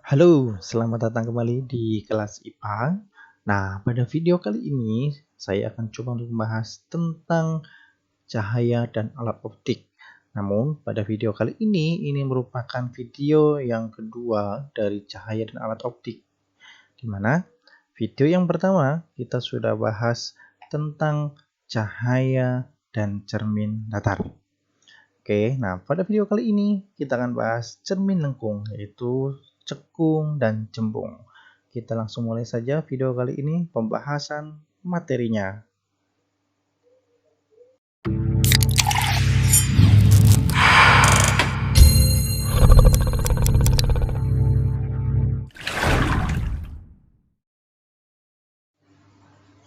Halo, selamat datang kembali di kelas IPA. Nah, pada video kali ini saya akan coba untuk membahas tentang cahaya dan alat optik. Namun, pada video kali ini merupakan video yang kedua dari cahaya dan alat optik. Di mana video yang pertama kita sudah bahas tentang cahaya dan cermin datar. Oke, nah pada video kali ini kita akan bahas cermin lengkung, yaitu cekung dan cembung. Kita langsung mulai saja video kali ini pembahasan materinya.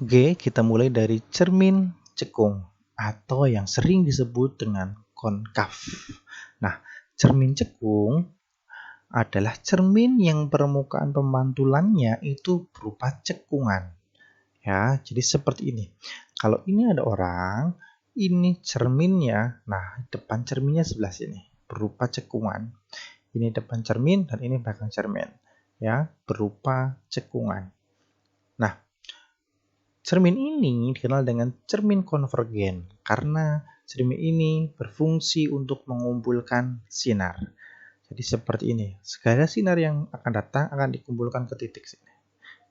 Oke, kita mulai dari cermin cekung atau yang sering disebut dengan konkav. Nah, cermin cekung adalah cermin yang permukaan pemantulnya itu berupa cekungan. Ya, jadi seperti ini. Kalau ini ada orang, ini cerminnya. Nah, depan cerminnya sebelah sini, berupa cekungan. Ini depan cermin dan ini belakang cermin. Ya, berupa cekungan. Nah, cermin ini dikenal dengan cermin konvergen karena cermin ini berfungsi untuk mengumpulkan sinar. Jadi seperti ini. Segala sinar yang akan datang akan dikumpulkan ke titik sini.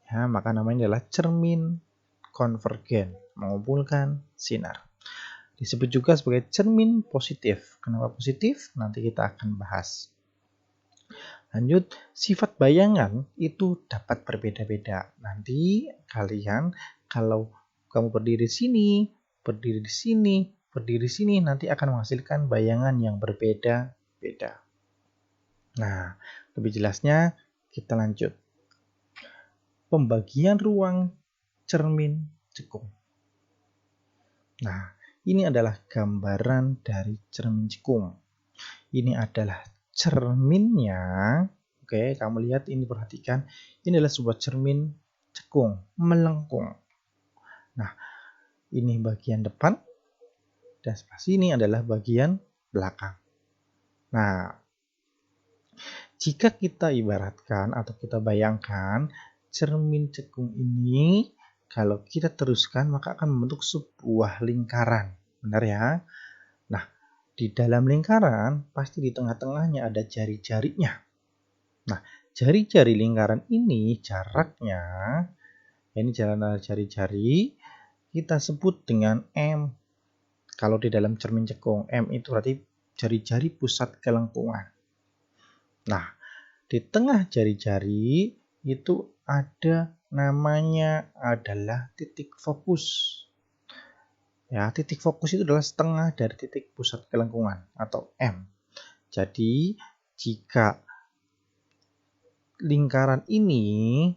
Ya, maka namanya adalah cermin konvergen, mengumpulkan sinar. Disebut juga sebagai cermin positif. Kenapa positif? Nanti kita akan bahas. Lanjut, sifat bayangan itu dapat berbeda-beda. Nanti kalian kalau kamu berdiri di sini, berdiri di sini, berdiri di sini, nanti akan menghasilkan bayangan yang berbeda-beda. Nah, lebih jelasnya kita lanjut. Pembagian ruang cermin cekung. Nah, ini adalah gambaran dari cermin cekung. Ini adalah cerminnya. Oke, kamu lihat ini, perhatikan. Ini adalah sebuah cermin cekung, melengkung. Nah, ini bagian depan dan sebelah sini adalah bagian belakang. Nah, jika kita ibaratkan atau kita bayangkan cermin cekung ini, kalau kita teruskan maka akan membentuk sebuah lingkaran. Benar ya? Nah, di dalam lingkaran pasti di tengah-tengahnya ada jari-jarinya. Nah, jari-jari lingkaran ini jaraknya, ini jalan jari-jari, kita sebut dengan M. Kalau di dalam cermin cekung, M itu berarti jari-jari pusat kelengkungan. Nah, di tengah jari-jari itu ada namanya adalah titik fokus. Ya, titik fokus itu adalah setengah dari titik pusat kelengkungan atau M. Jadi, jika lingkaran ini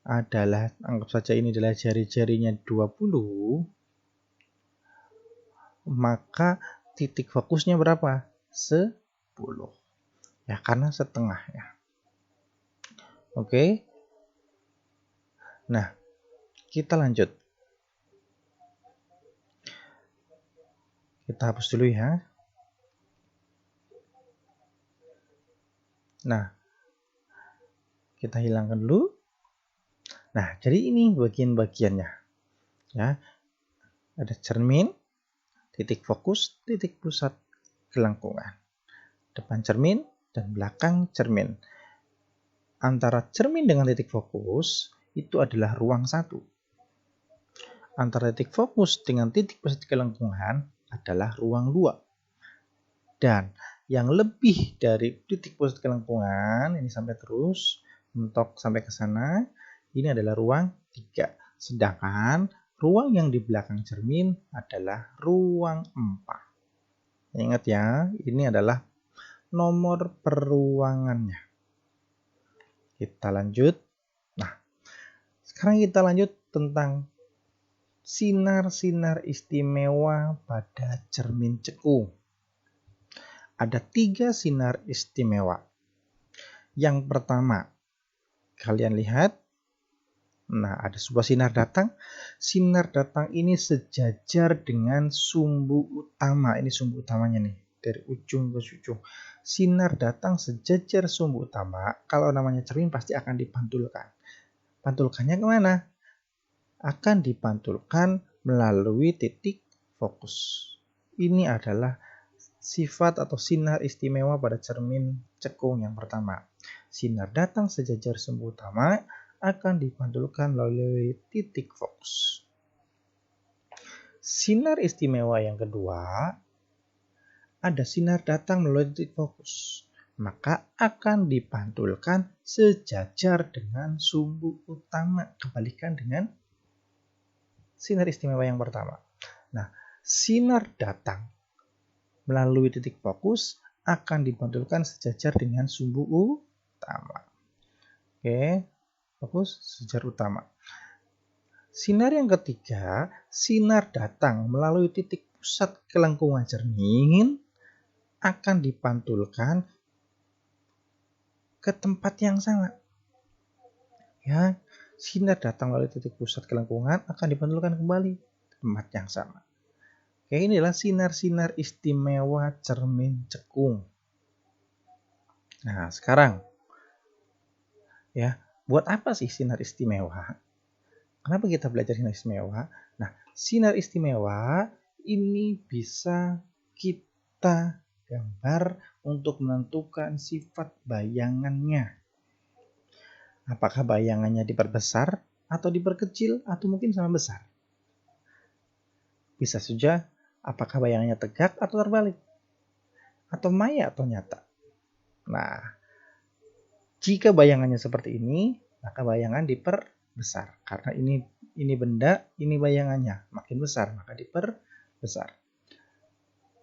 adalah, anggap saja ini adalah jari-jarinya 20, maka titik fokusnya berapa? 10. Ya, karena setengah ya. Oke. Nah, kita lanjut. Kita hapus dulu ya. Nah, kita hilangkan dulu. Nah, jadi ini bagian-bagiannya. Ya. Ada cermin, titik fokus, titik pusat kelengkungan. Depan cermin dan belakang cermin. Antara cermin dengan titik fokus itu adalah ruang satu. Antara titik fokus dengan titik pusat kelengkungan adalah ruang 2. Dan yang lebih dari titik pusat kelengkungan ini sampai terus mentok sampai ke sana, ini adalah ruang 3. Sedangkan ruang yang di belakang cermin adalah ruang 4. Ingat ya, ini adalah nomor peruangannya. Kita lanjut. Nah, sekarang kita lanjut tentang sinar-sinar istimewa pada cermin cekung. Ada 3 sinar istimewa. Yang pertama, kalian lihat. Nah, ada sebuah sinar datang. Sinar datang ini sejajar dengan sumbu utama. Ini sumbu utamanya nih, dari ujung ke ujung. sinar datang sejajar sumbu utama, kalau namanya cermin pasti akan dipantulkan. Pantulkannya kemana? Akan dipantulkan melalui titik fokus. Ini adalah sifat atau sinar istimewa pada cermin cekung yang pertama. Sinar datang sejajar sumbu utama akan dipantulkan melalui titik fokus. Sinar istimewa yang kedua, ada sinar datang melalui titik fokus, maka akan dipantulkan sejajar dengan sumbu utama, kebalikan dengan sinar istimewa yang pertama. Nah, sinar datang melalui titik fokus akan dipantulkan sejajar dengan sumbu utama. Oke, fokus sejajar utama. Sinar yang ketiga, sinar datang melalui titik pusat kelengkungan cermin akan dipantulkan ke tempat yang sama. Ya, sinar datang melalui titik pusat kelengkungan akan dipantulkan kembali ke tempat yang sama. Oke, inilah sinar-sinar istimewa cermin cekung. Nah, sekarang ya, buat apa sih sinar istimewa? Kenapa kita belajar sinar istimewa? Nah, sinar istimewa ini bisa kita gambar untuk menentukan sifat bayangannya. Apakah bayangannya diperbesar atau diperkecil atau mungkin sama besar? Bisa saja apakah bayangannya tegak atau terbalik, atau maya atau nyata. Nah, jika bayangannya seperti ini, maka bayangan diperbesar. Karena ini benda, ini bayangannya. Makin besar, maka diperbesar.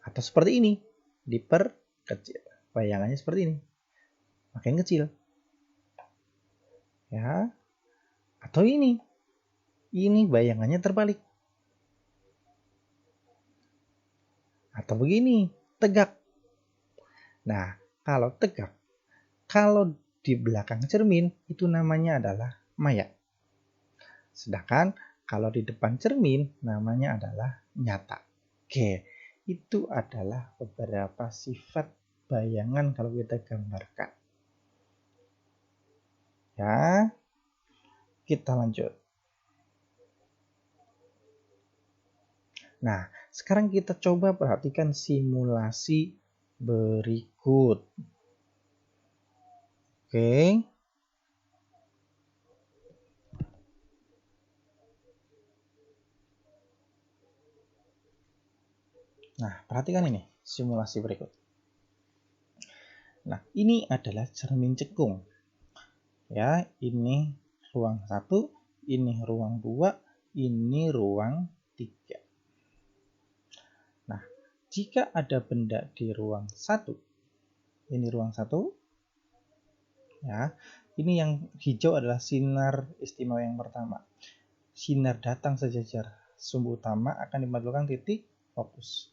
Atau seperti ini, diperkecil. Bayangannya seperti ini, makin kecil. Ya, atau ini bayangannya terbalik. Atau begini, tegak. Nah, kalau tegak, kalau di belakang cermin itu namanya adalah maya. Sedangkan kalau di depan cermin namanya adalah nyata. Oke, itu adalah beberapa sifat bayangan kalau kita gambarkan. Ya, kita lanjut. Nah, sekarang kita coba perhatikan simulasi berikut. Oke. Nah, perhatikan ini simulasi berikut. Nah, ini adalah cermin cekung. Ya, ini ruang 1, ini ruang 2, ini ruang 3. Nah, jika ada benda di ruang 1, ini ruang 1, ya, ini yang hijau adalah sinar istimewa yang pertama. Sinar datang sejajar sumbu utama akan dipantulkan titik fokus.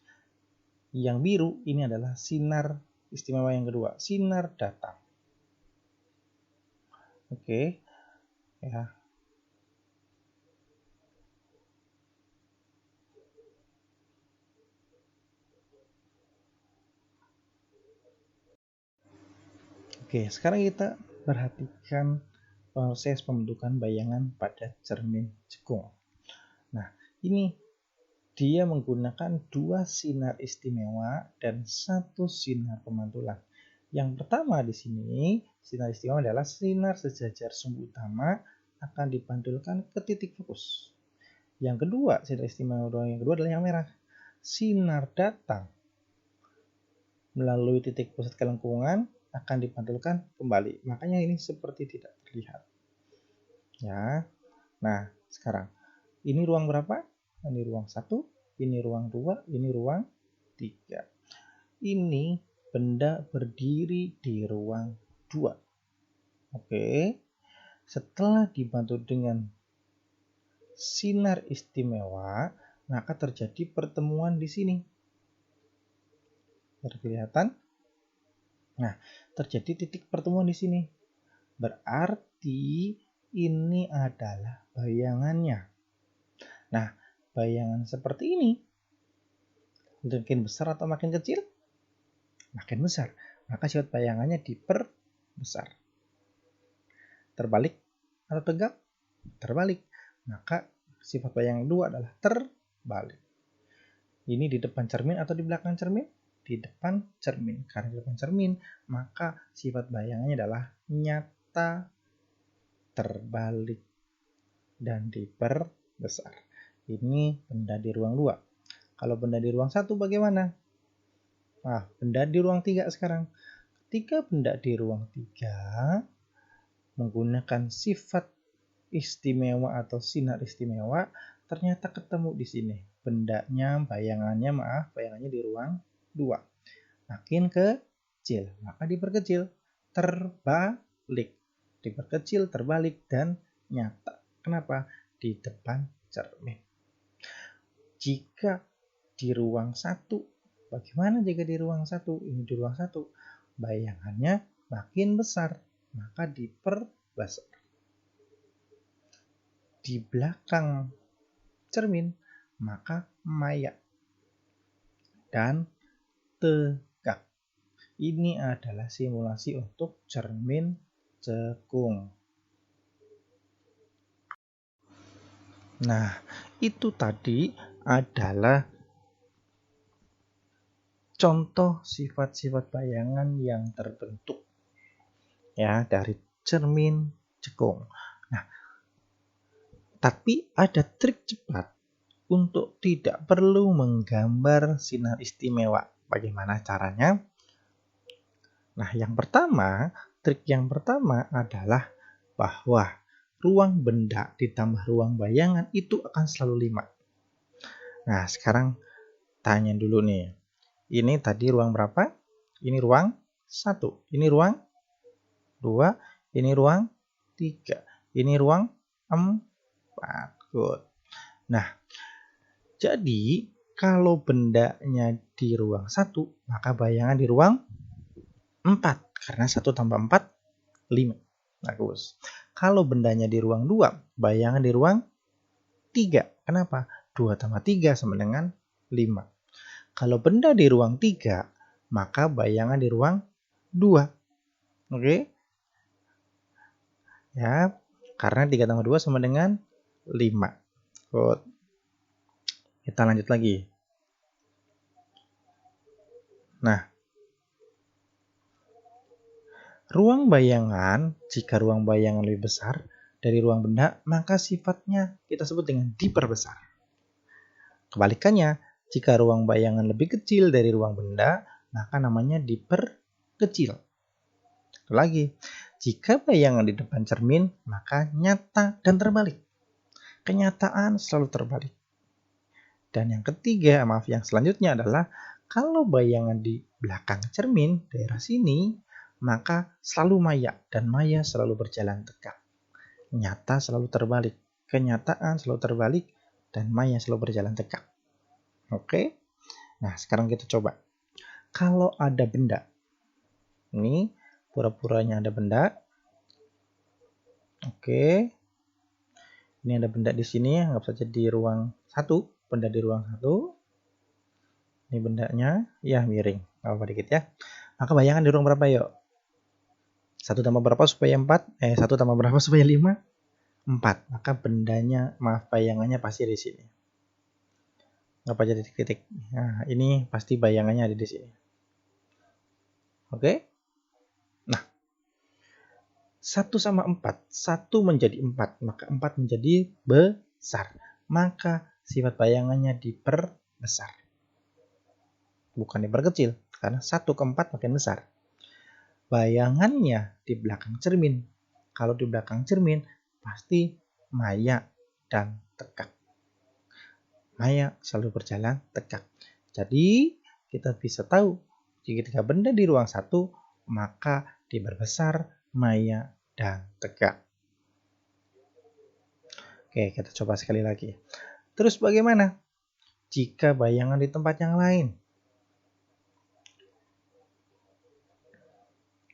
Yang biru ini adalah sinar istimewa yang kedua, sinar datang. Oke, ya. Oke, sekarang kita perhatikan proses pembentukan bayangan pada cermin cekung. Nah, ini dia menggunakan 2 sinar istimewa dan 1 sinar pemantulan. Yang pertama di sini, sinar istimewa adalah sinar sejajar sumbu utama akan dipantulkan ke titik fokus. Yang kedua, sinar istimewa yang kedua adalah yang merah. Sinar datang melalui titik pusat kelengkungan akan dipantulkan kembali. Makanya ini seperti tidak terlihat. Ya. Nah, sekarang ini ruang berapa? Ini ruang 1, ini ruang 2, ini ruang 3. Ini benda berdiri di ruang 2. Oke. Setelah dibantu dengan sinar istimewa, maka terjadi pertemuan di sini. Kelihatan? Nah, terjadi titik pertemuan di sini. Berarti ini adalah bayangannya. Nah, bayangan seperti ini makin besar atau makin kecil? Makin besar. maka sifat bayangannya diperbesar. Terbalik atau tegak? Terbalik. Maka sifat bayangan kedua adalah terbalik. Ini di depan cermin atau di belakang cermin? Di depan cermin. Karena di depan cermin, maka sifat bayangannya adalah nyata, terbalik, dan diperbesar. Ini benda di ruang 2. Kalau benda di ruang 1 bagaimana? Nah, benda di ruang 3 sekarang. Ketika benda di ruang 3 menggunakan sifat istimewa atau sinar istimewa, ternyata ketemu di sini. Bayangannya di ruang 2. Makin kecil, maka diperkecil. Terbalik. Diperkecil, terbalik, dan nyata. Kenapa? Di depan cermin. Jika di ruang 1, bagaimana jika di ruang 1? Ini di ruang 1. Bayangannya makin besar, maka diperbesar. Di belakang cermin, maka maya dan tegak. Ini adalah simulasi untuk cermin cekung. Nah, itu tadi adalah contoh sifat-sifat bayangan yang terbentuk ya dari cermin cekung. Nah, tapi ada trik cepat untuk tidak perlu menggambar sinar istimewa. Bagaimana caranya? Nah, trik yang pertama adalah bahwa ruang benda ditambah ruang bayangan itu akan selalu 5. Nah, sekarang tanya dulu nih. Ini tadi ruang berapa? Ini ruang 1. Ini ruang 2. Ini ruang 3. Ini ruang 4. Good. Nah, jadi kalau bendanya di ruang 1, maka bayangan di ruang 4. Karena 1 tambah 4, 5. Bagus. Kalau bendanya di ruang 2, bayangan di ruang 3. Kenapa? 2 tambah 3 sama dengan 5. Kalau benda di ruang 3, maka bayangan di ruang 2. Oke? Ya, karena 3 tambah 2 sama dengan 5. Good. Kita lanjut lagi. Nah, ruang bayangan, jika ruang bayangan lebih besar dari ruang benda, maka sifatnya kita sebut dengan diperbesar. Kebalikannya, jika ruang bayangan lebih kecil dari ruang benda, maka namanya diperkecil. Lagi, jika bayangan di depan cermin, maka nyata dan terbalik. Kenyataan selalu terbalik. Dan yang selanjutnya adalah kalau bayangan di belakang cermin, daerah sini, maka selalu maya dan maya selalu berjalan tegak. Nyata selalu terbalik, kenyataan selalu terbalik, dan maya selalu berjalan tegak. Oke? Nah, sekarang kita coba. Kalau ada benda, ini pura-puranya ada benda. Oke. Ini ada benda di sini, anggap saja di ruang 1, benda di ruang 1. Ini bendanya, ya miring, apa dikit ya. Maka bayangan di ruang berapa yuk? 1 tambah berapa supaya 4? 1 tambah berapa supaya 5? 4. Maka bayangannya pasti di sini. Apa jadi titik-titik? Nah, ini pasti bayangannya ada di sini. Oke? Nah, 1 sama 4. 1 menjadi 4, maka 4 menjadi besar. Maka sifat bayangannya diperbesar. Bukan diperkecil, karena 1 ke 4 makin besar. Bayangannya di belakang cermin. Kalau di belakang cermin, pasti maya dan tegak. Maya selalu berjalan tegak. Jadi, kita bisa tahu, jika benda di ruang 1, maka diperbesar, maya, dan tegak. Oke, kita coba sekali lagi. Terus bagaimana jika bayangan di tempat yang lain?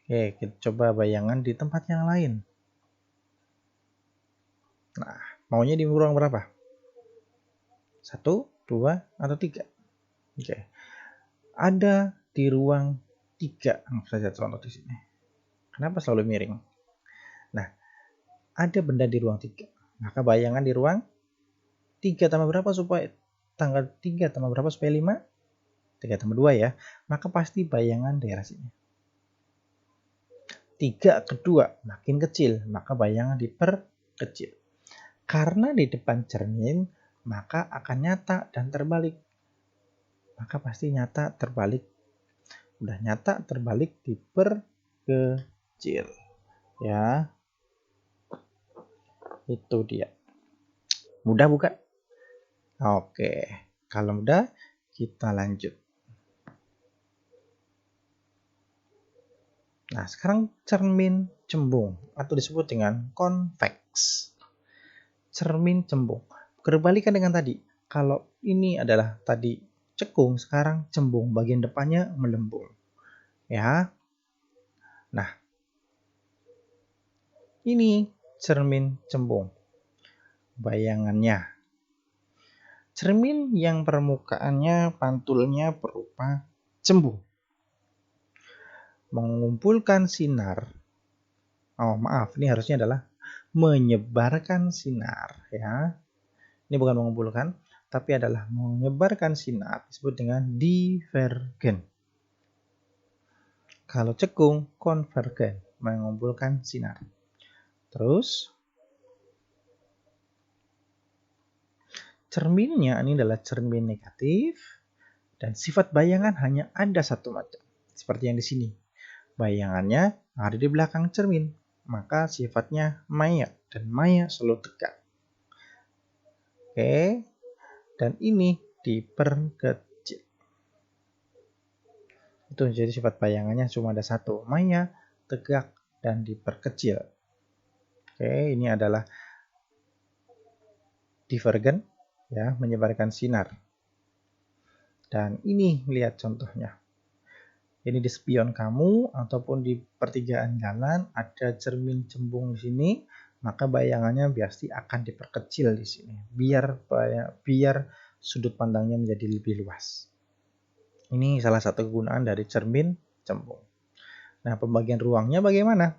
Oke, kita coba bayangan di tempat yang lain. Nah, maunya di ruang berapa? 1, 2, atau 3? Oke. Ada di ruang 3, anggap saja contoh di sini. Kenapa selalu miring? Nah, ada benda di ruang 3. Maka bayangan di ruang 3 tambah berapa supaya tanggal 3 tambah berapa supaya 5? 3 tambah 2 ya. Maka pasti bayangan daerah sini. 3 kedua makin kecil, maka bayangan diperkecil. Karena di depan cermin, maka akan nyata dan terbalik. Maka pasti nyata terbalik. Udah nyata terbalik diperkecil. Ya, itu dia. Mudah bukan? Oke, kalau mudah kita lanjut. Nah, sekarang cermin cembung atau disebut dengan konveks. Cermin cembung. Berbalikan dengan tadi. Kalau ini adalah tadi cekung, sekarang cembung. Bagian depannya melembung. Ya. Nah, ini cermin cembung. Bayangannya. Cermin yang permukaannya pantulnya berupa cembung. Mengumpulkan sinar. Oh, maaf, ini harusnya adalah menyebarkan sinar, ya. Ini bukan mengumpulkan, tapi adalah menyebarkan sinar, disebut dengan divergen. Kalau cekung, konvergen, mengumpulkan sinar. Terus, cerminnya ini adalah cermin negatif, dan sifat bayangan hanya ada satu macam. Seperti yang di sini. Bayangannya ada di belakang cermin, maka sifatnya maya, dan maya selalu tegak. Oke, dan ini diperkecil. Itu jadi sifat bayangannya cuma ada satu, maya, tegak, dan diperkecil. Oke, ini adalah divergen, ya, menyebarkan sinar. Dan ini lihat contohnya. Ini di spion kamu ataupun di pertigaan jalan ada cermin cembung di sini, maka bayangannya pasti akan diperkecil di sini. Biar sudut pandangnya menjadi lebih luas. Ini salah satu kegunaan dari cermin cembung. Nah, pembagian ruangnya bagaimana?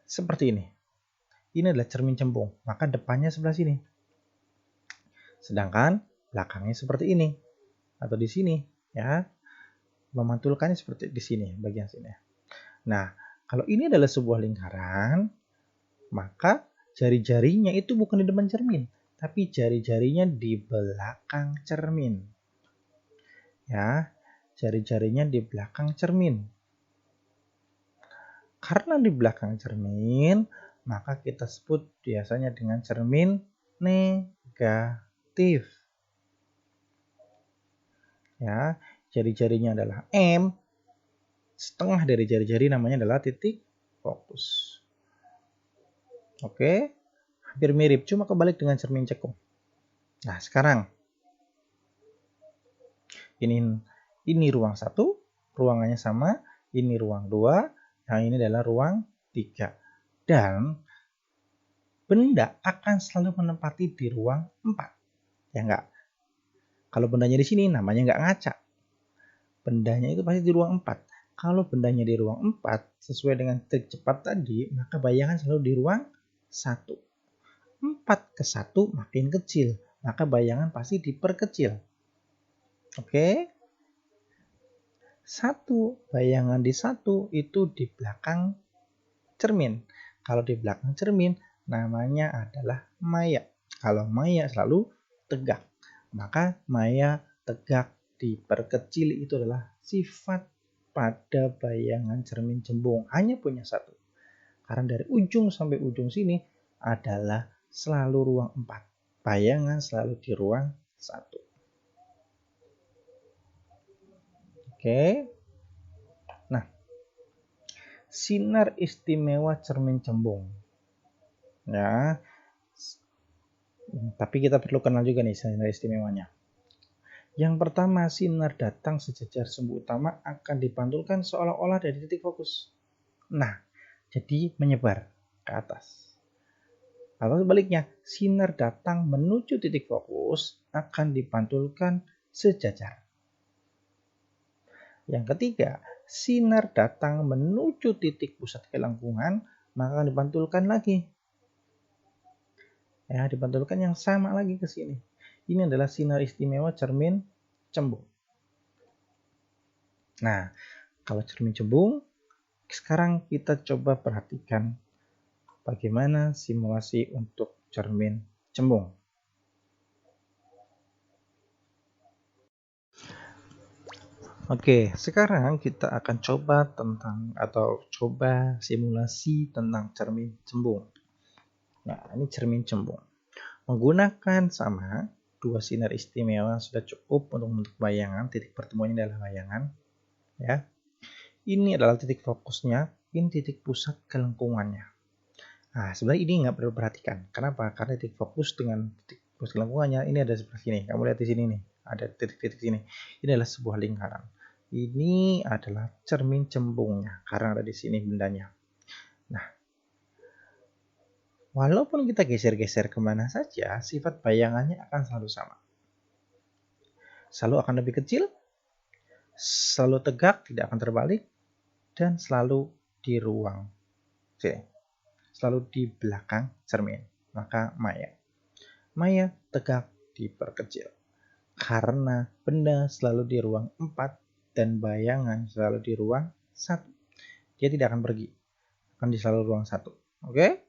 Seperti ini. Ini adalah cermin cembung, maka depannya sebelah sini. Sedangkan belakangnya seperti ini atau di sini, ya. Memantulkannya seperti di sini, bagian sini. Nah, kalau ini adalah sebuah lingkaran, maka jari-jarinya itu bukan di depan cermin, tapi jari-jarinya di belakang cermin. Ya, jari-jarinya di belakang cermin. Karena di belakang cermin, maka kita sebut biasanya dengan cermin negatif. Ya, jari-jarinya adalah M, setengah dari jari-jari namanya adalah titik fokus. Oke, hampir mirip, cuma kebalik dengan cermin cekung. Nah, sekarang ini ruang 1, ruangannya sama, ini ruang 2, yang ini adalah ruang 3. Dan benda akan selalu menempati di ruang 4. Ya enggak? Kalau bendanya di sini namanya enggak ngaca. Bendanya itu pasti di ruang 4. Kalau bendanya di ruang 4 sesuai dengan trik cepat tadi, maka bayangan selalu di ruang 1. 4 ke 1 makin kecil, maka bayangan pasti diperkecil. Oke? 1, bayangan di 1 itu di belakang cermin. Kalau di belakang cermin namanya adalah maya. Kalau maya selalu tegak, maka maya tegak diperkecil itu adalah sifat pada bayangan cermin cembung. Hanya punya satu. Karena dari ujung sampai ujung sini adalah selalu ruang 4. Bayangan selalu di ruang 1. Oke. Nah, sinar istimewa cermin cembung. Ya. Tapi kita perlu kenal juga nih sinar istimewanya. Yang pertama, sinar datang sejajar sumbu utama akan dipantulkan seolah-olah dari titik fokus. Nah, jadi menyebar ke atas. Atau sebaliknya, sinar datang menuju titik fokus akan dipantulkan sejajar. Yang ketiga, sinar datang menuju titik pusat kelengkungan, maka dipantulkan lagi. Ya, dipantulkan yang sama lagi ke sini. Ini adalah sinar istimewa cermin cembung. Nah, kalau cermin cembung, sekarang kita coba perhatikan bagaimana simulasi untuk cermin cembung. Oke, sekarang kita akan coba simulasi tentang cermin cembung. Nah, ini cermin cembung. Menggunakan sama dua sinar istimewa sudah cukup untuk membentuk bayangan. Titik pertemuannya adalah bayangan. Ya, ini adalah titik fokusnya. Ini titik pusat kelengkungannya. Nah, sebenarnya ini nggak perlu perhatikan. Kenapa? Karena titik fokus dengan titik pusat kelengkungannya ini ada seperti sini. Kamu lihat di sini nih, ada titik-titik sini. Ini adalah sebuah lingkaran. Ini adalah cermin cembungnya karena ada di sini bendanya. Nah, walaupun kita geser-geser kemana saja, sifat bayangannya akan selalu sama. Selalu akan lebih kecil, selalu tegak, tidak akan terbalik, dan selalu di ruang sini. Selalu di belakang cermin. Maka maya tegak diperkecil. Karena benda selalu di ruang 4 dan bayangan selalu di ruang 1. Dia tidak akan pergi. Akan di selalu ruang 1. Oke?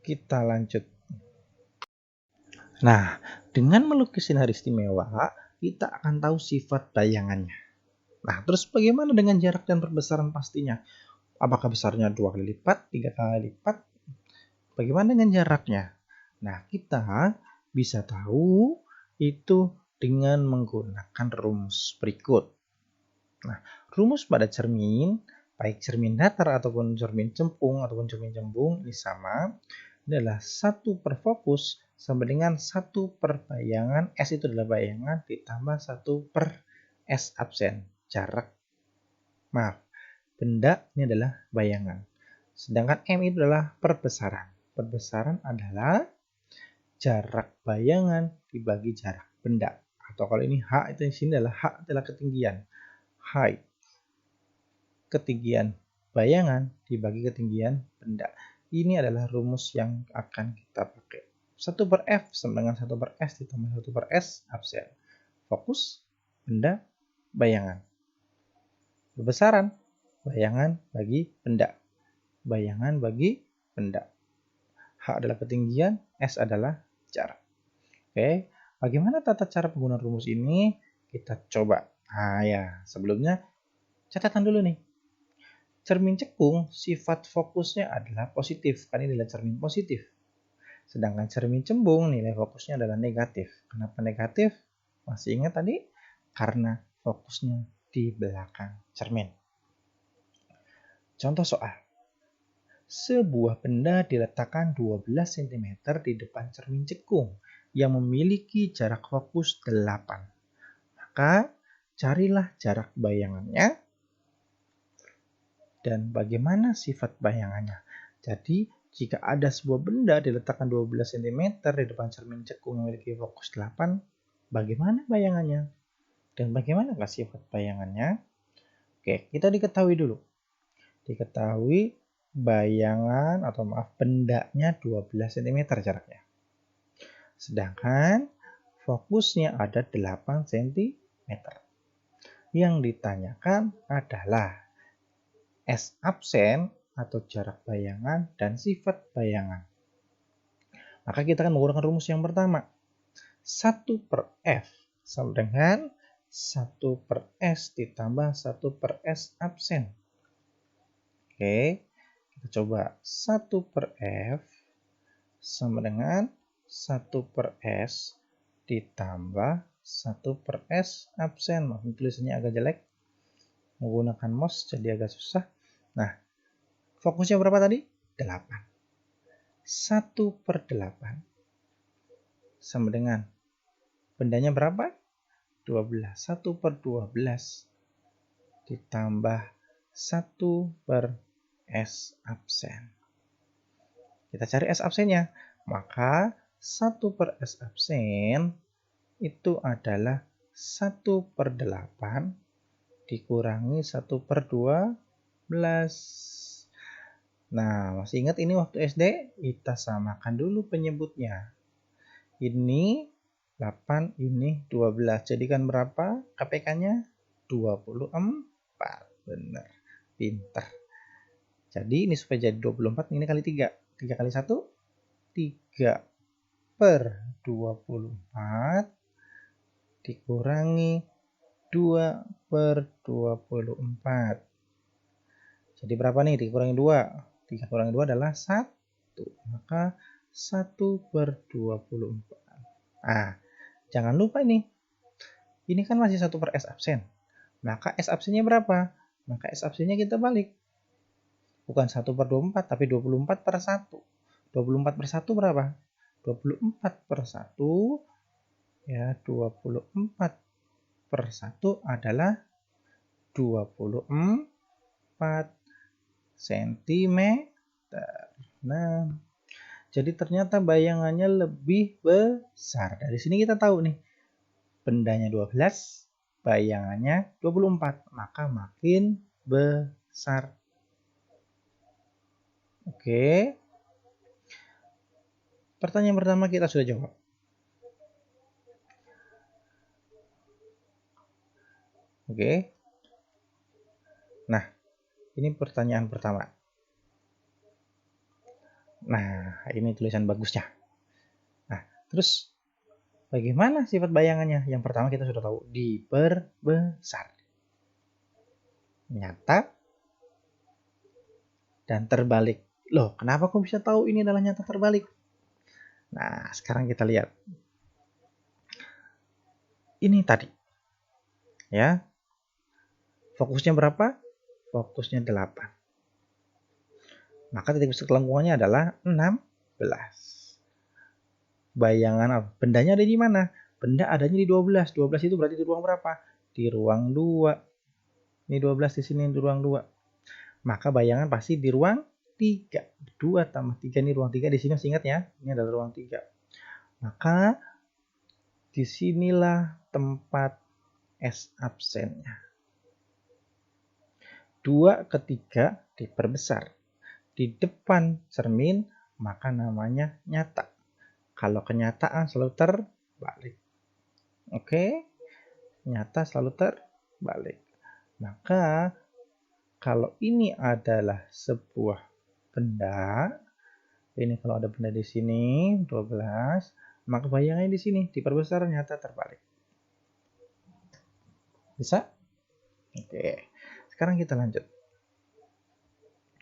Kita lanjut. Nah, dengan melukis sinar istimewa, kita akan tahu sifat bayangannya. Nah, terus bagaimana dengan jarak dan perbesaran pastinya? Apakah besarnya 2 kali lipat, 3 kali lipat? Bagaimana dengan jaraknya? Nah, kita bisa tahu itu dengan menggunakan rumus berikut. Nah, rumus pada cermin, baik cermin datar ataupun cermin cembung ini sama. Ini adalah 1 per fokus sama dengan 1 per bayangan. S itu adalah bayangan ditambah 1 per S absen. Benda ini adalah bayangan. Sedangkan M itu adalah perbesaran. Perbesaran adalah jarak bayangan dibagi jarak benda. Atau kalau ini H itu di sini adalah ketinggian. Height. Ketinggian bayangan dibagi ketinggian benda. Ini adalah rumus yang akan kita pakai. 1 per F sama dengan 1 per S ditambah 1 per S absen. Fokus, benda, bayangan. Perbesaran, bayangan bagi benda. Bayangan bagi benda. H adalah ketinggian, S adalah jarak. Oke, bagaimana tata cara penggunaan rumus ini? Kita coba. Nah ya, sebelumnya catatan dulu nih. Cermin cekung, sifat fokusnya adalah positif. Kan ini adalah cermin positif. Sedangkan cermin cembung, nilai fokusnya adalah negatif. Kenapa negatif? Masih ingat tadi? Karena fokusnya di belakang cermin. Contoh soal. Sebuah benda diletakkan 12 cm di depan cermin cekung yang memiliki jarak fokus 8. Maka carilah jarak bayangannya dan bagaimana sifat bayangannya. Jadi, jika ada sebuah benda diletakkan 12 cm di depan cermin cekung yang memiliki fokus 8, bagaimana bayangannya? Dan bagaimana sifat bayangannya? Oke, kita diketahui dulu. Diketahui bendanya 12 cm jaraknya. Sedangkan fokusnya ada 8 cm. Yang ditanyakan adalah S absen atau jarak bayangan dan sifat bayangan. Maka kita akan menggunakan rumus yang pertama. 1 per F sama dengan 1 per S ditambah 1 per S absen. Oke, kita coba. 1 per F sama dengan 1 per S ditambah 1 per S absen. Maaf, tulisannya agak jelek. Menggunakan mouse jadi agak susah. Nah, fokusnya berapa tadi? 8. 1 per 8 sama dengan bendanya berapa? 12. 1 per 12 ditambah 1 per S absen. Kita cari S absennya. Maka 1 per S absen itu adalah 1/8 dikurangi 1/12. Nah, masih ingat ini waktu SD? Kita samakan dulu penyebutnya. Ini 8, ini 12. Jadikan berapa KPK-nya? 24. Benar. Pintar. Jadi ini supaya jadi 24, ini kali 3. 3 kali 1, 3/24 dikurangi 2/24. Jadi berapa nih dikurangi 2? 3 kurangi 2 adalah 1. Maka 1/24. Jangan lupa ini. Ini kan masih 1/S absen. Maka S absennya berapa? Maka S absennya kita balik. Bukan 1/24, tapi 24/1. 24/1 berapa? 24/1. Ya, 24/1 adalah 24 cm. Nah, jadi ternyata bayangannya lebih besar. Dari sini kita tahu nih, bendanya 12, bayangannya 24, maka makin besar. Oke. Pertanyaan pertama kita sudah jawab. Oke. Nah, ini pertanyaan pertama. Nah, ini tulisan bagusnya. Nah, terus bagaimana sifat bayangannya? Yang pertama kita sudah tahu, diperbesar. Nyata dan terbalik. Loh, kenapa kok bisa tahu ini adalah nyata terbalik? Nah, sekarang kita lihat. Ini tadi. Ya. Fokusnya berapa? Fokusnya 8. Maka titik pusat kelengkungannya adalah 16. Bayangan apa? Bendanya ada di mana? Benda adanya di 12. 12 itu berarti di ruang berapa? Di ruang 2. Ini 12 di sini di ruang 2. Maka bayangan pasti di ruang 3. 2 tambah 3 ini ruang 3. Di sini masih ingat ya? Ini adalah ruang 3. Maka disinilah tempat S absennya. 2 ke 3 diperbesar. Di depan cermin, maka namanya nyata. Kalau kenyataan selalu terbalik. Oke? Nyata selalu terbalik. Maka kalau ini adalah sebuah benda, ini kalau ada benda di sini 12, maka bayangannya di sini diperbesar nyata terbalik. Bisa? Oke. Sekarang kita lanjut.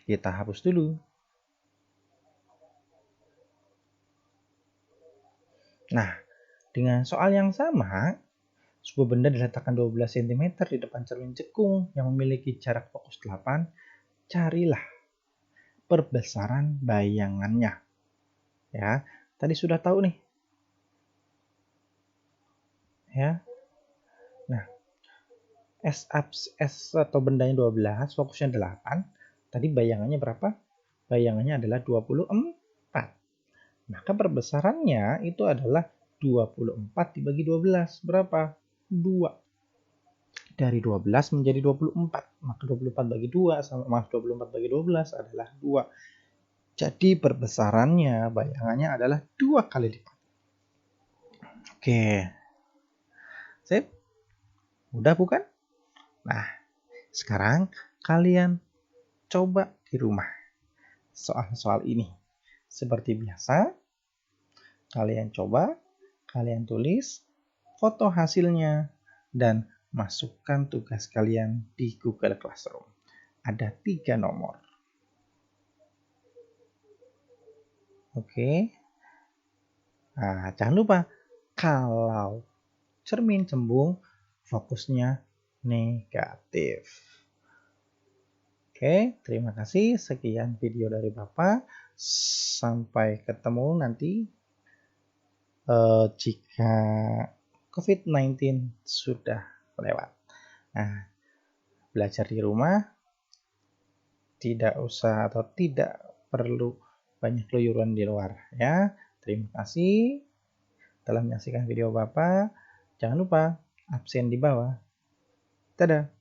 Kita hapus dulu. Nah, dengan soal yang sama, sebuah benda diletakkan 12 cm di depan cermin cekung yang memiliki jarak fokus 8. Carilah perbesaran bayangannya. Ya, tadi sudah tahu nih. Ya. Nah, S atau bendanya 12, fokusnya 8. Tadi bayangannya berapa? Bayangannya adalah 24. Maka perbesarannya itu adalah 24 dibagi 12. Berapa? 2. Dari 12 menjadi 24. Maka 24 bagi 2 sama 24 bagi 12 adalah 2. Jadi perbesarannya, bayangannya adalah 2 kali lipat. Oke. Sip? Mudah bukan? Nah, sekarang kalian coba di rumah soal-soal ini. Seperti biasa, kalian coba, kalian tulis foto hasilnya dan masukkan tugas kalian di Google Classroom. Ada 3 nomor. Oke. Nah, jangan lupa kalau cermin cembung fokusnya negatif. Oke, terima kasih. Sekian video dari Bapak. Sampai ketemu nanti jika COVID-19 sudah lewat. Nah, belajar di rumah tidak usah atau tidak perlu banyak keluyuran di luar ya. Terima kasih telah menyaksikan video Bapak. Jangan lupa absen di bawah. Dadah.